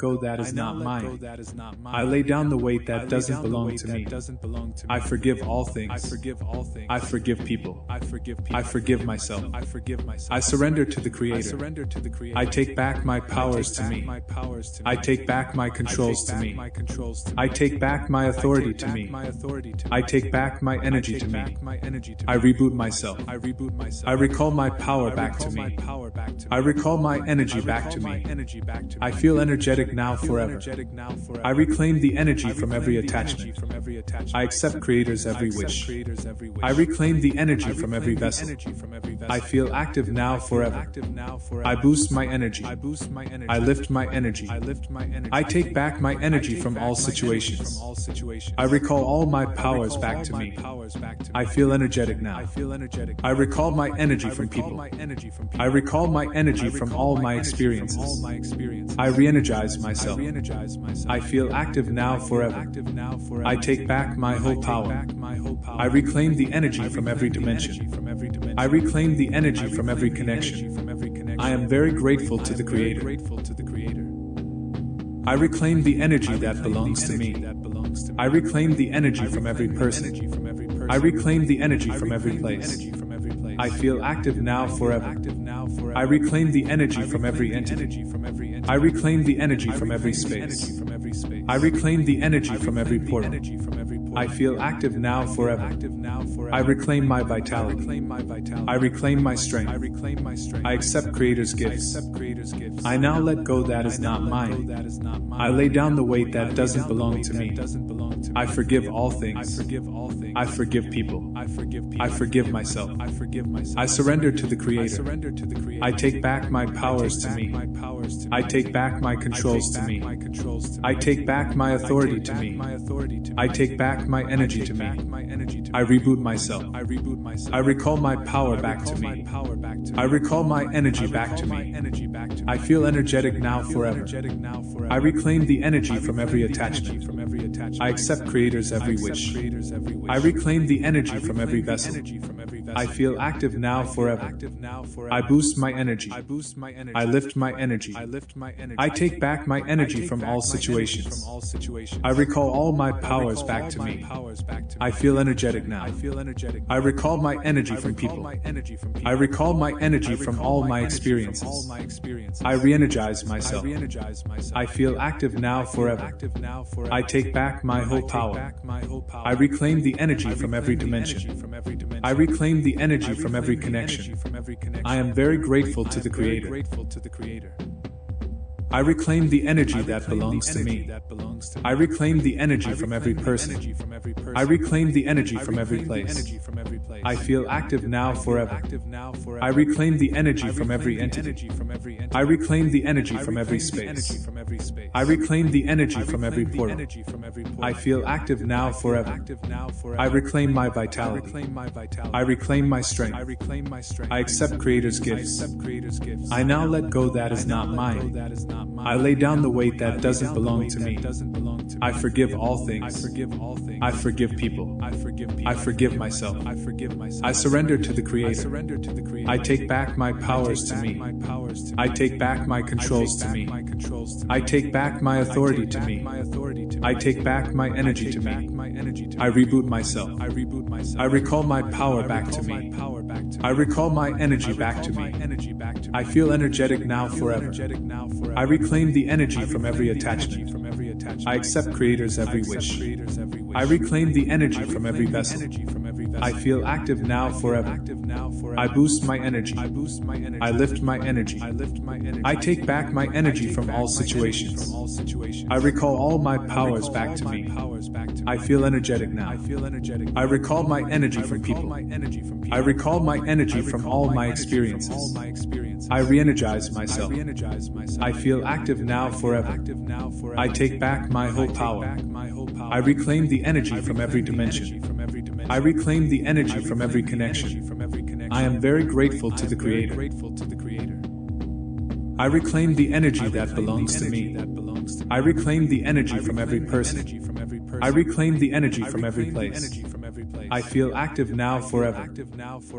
go that is not mine. I lay down the weight that doesn't belong to me. I forgive all things. I forgive people. I forgive myself. I surrender to the Creator. I take back my powers to me. I take back my controls to me. I take back my authority to me. I take back my energy to me. I reboot myself. I recall my power back to me. I recall my energy back to me. I feel energetic now forever. I reclaim the energy from every attachment. I accept Creator's every wish. I reclaim the energy from every vessel. I feel active now forever. I boost my energy. I lift my energy. I take back my energy from all situations. I recall all my powers back to me. I feel energetic now. I recall my energy from people. I recall my energy from all my experiences. I re-energize myself. I feel active now forever. I take back my whole power. I reclaim the energy from every dimension. I reclaim the energy from every connection. I am very grateful to the Creator. I reclaim the energy that belongs to me. I reclaim the energy from every person. I reclaim the energy from every place. I feel active now forever. I reclaim the energy from every entity. I reclaim the energy from every space. I reclaim the energy from every portal. I feel active now forever. I reclaim my vitality. I reclaim my strength. I accept Creator's gifts. I now let go that is not mine. I lay down the weight that doesn't belong to me. I forgive all things. I forgive people. I forgive myself. I surrender to the Creator. I take back my powers to me. I take back my controls to me. I take back my authority to me. I take back my energy to me. I reboot myself. I recall my power back to me. I recall my energy back to me. I feel energetic now forever. I reclaim the energy from every attachment. I accept Creator's every wish. I reclaim the energy from every vessel. I feel active now forever. I boost my energy. I lift my energy. I take back my energy from all situations. I recall all my powers back to me. I feel energetic now. I recall my energy from people. I recall my energy from all my experiences. I re-energize myself. I feel active now forever. I take back my whole power. I reclaim the energy from every dimension. I reclaim the energy from every connection. I am very grateful to the Creator. I reclaim the energy that belongs to me. I reclaim the energy from every person. I reclaim the energy from every place. I feel active now forever. I reclaim the energy from every entity. I reclaim the energy from every space. I reclaim the energy from every portal. I feel active now forever. I reclaim my vitality. I reclaim my strength. I accept Creator's gifts. I now let go that is not mine. I lay down the weight that doesn't belong to me. I forgive all things. I forgive people. I forgive myself. I surrender to the Creator. I take back my powers to me. I take back my controls to me. I take back my authority to me. I take back my energy to me. I reboot myself. I recall my power back to me. I recall my energy back to me. I feel energetic now forever. I reclaim the energy from every attachment. I accept Creator's every wish. I reclaim the energy from every vessel. I feel active now forever. I boost my energy. I lift my energy. I take back my energy from all situations. I recall all my powers back to me. I feel energetic now. I recall my energy from people. I recall my energy from all my experiences. I re-energize myself. I feel active now forever. I take back my whole power. I reclaim the energy from every dimension. I reclaim the energy from every connection. I am very grateful to the Creator. I reclaim the energy that belongs to me. I reclaim the energy from every person. I reclaim the energy from every place. I feel active now forever.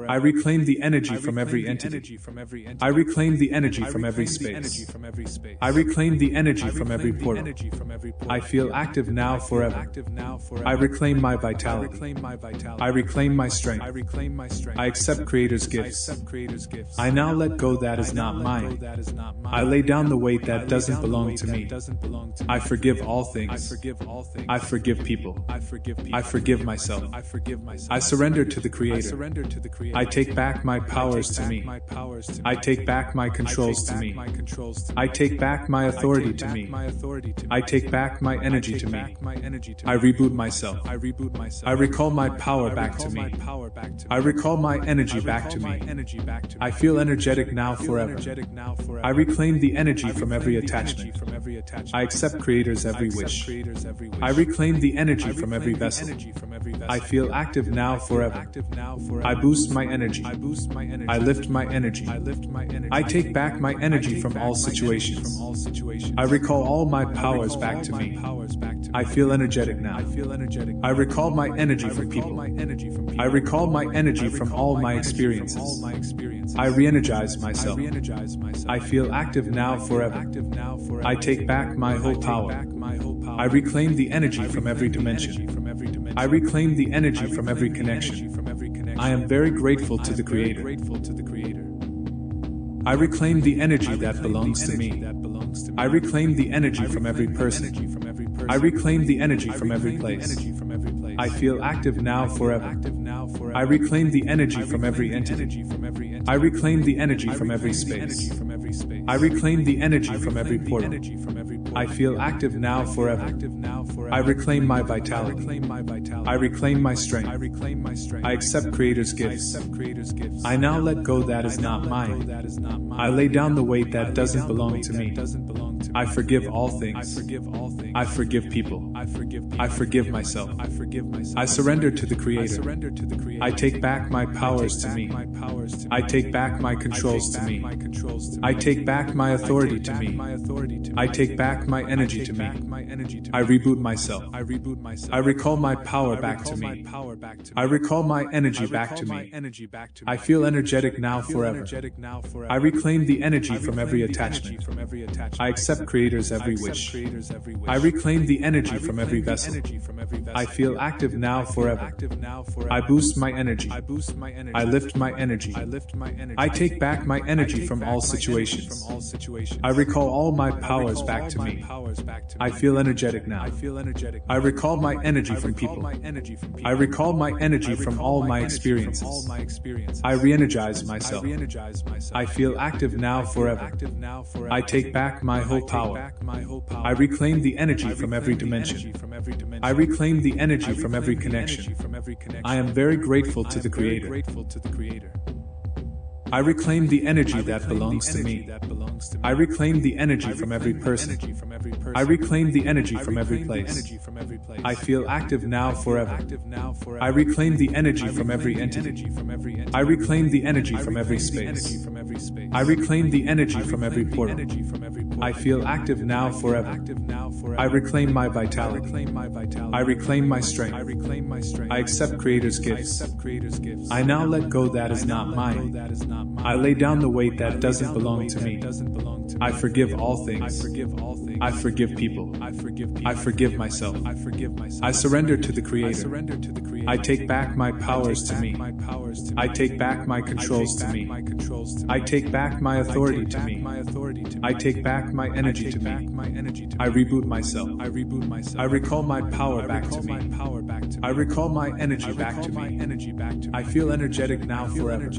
I reclaim the energy from every entity. I reclaim the energy from every space. I reclaim the energy from every portal. I feel active now forever. I reclaim my vitality. I reclaim my strength. I accept Creator's gifts. I now let go that is not mine. I lay down the weight that doesn't belong to me. I forgive all things. I forgive people. I forgive myself. I surrender to the Creator. I take back my powers to me. I take back my controls to me. I take back my authority to me. I take back my energy to me. I reboot myself. I recall my power back to me. I recall my energy back to me. I feel energetic now forever. I reclaim the energy from every attachment. I accept Creator's every wish. I reclaim the energy from every vessel. I feel active now forever. I boost my energy. I lift my energy. I take back my energy from all situations. I recall all my powers back to me. I feel energetic now. I recall my energy from people. I recall my energy from all my experiences. I re-energize myself. I feel active now forever. I take back my whole power. I reclaim the energy from every dimension. I reclaim the energy from every connection. I am very grateful to the Creator. I reclaim the energy that belongs to me. I reclaim the energy from every person. I reclaim the energy from every place. I feel active now forever. I reclaim the energy from every entity. I reclaim the energy from every space. I reclaim the energy from every portal. I feel active now forever. I reclaim my vitality. I reclaim my strength. I accept Creator's gifts. I now let go that is not mine. I lay down the weight that doesn't belong to me. I forgive all things. I forgive people. I forgive myself. I surrender to the Creator. I take back my powers to me. I take back my controls to me. I take back my authority to me. I take back my energy to me. I reboot myself. I recall my power back to me. I recall my energy back to me. I feel energetic now forever. I reclaim the energy from every attachment. I accept Creator's every wish. I reclaim the energy from every vessel. I feel active now forever. I boost my energy. I lift my energy. I take back my energy from all situations. I recall all my powers back to me. I feel energetic now. I recall my energy from people. I recall my energy from all my experiences. I re-energize myself. I feel active now forever. I take back my whole power. I reclaim the energy from every dimension. I reclaim the energy from every connection. I am very grateful to the Creator. I reclaim the energy that belongs to me. I reclaim the energy from every person. I reclaim the energy from every place. I feel active now forever. I reclaim the energy from every entity. I reclaim the energy from every space. I reclaim the energy from every portal. I feel active now forever. I reclaim my vitality. I reclaim my strength. I accept Creator's gifts. I now let go that is not mine. I lay down the weight that doesn't belong to me. I forgive all things. I forgive people. I forgive myself. I surrender to the Creator. I take back my powers to me. I take back my controls to me. I take back my authority to me. I take back my energy to me. I reboot myself. I recall my power back to me. I recall my energy back to me. I feel energetic now forever.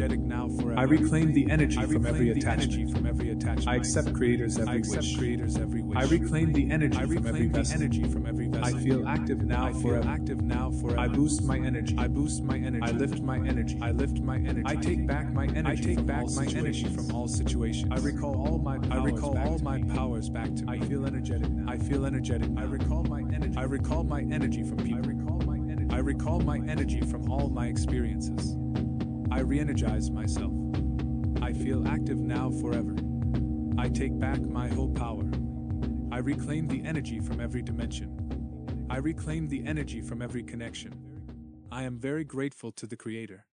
I reclaim the energy from every attachment. I accept Creator's every wish. I reclaim the energy from every vessel. I feel active now forever. I boost my energy. I lift my energy. I take back my energy from all situations. I recall all my powers back to me. I feel energetic now. I recall my energy from people. I recall my energy from all my experiences. I re-energize myself. I feel active now forever. I take back my whole power. I reclaim the energy from every dimension. I reclaim the energy from every connection. I am very grateful to the Creator.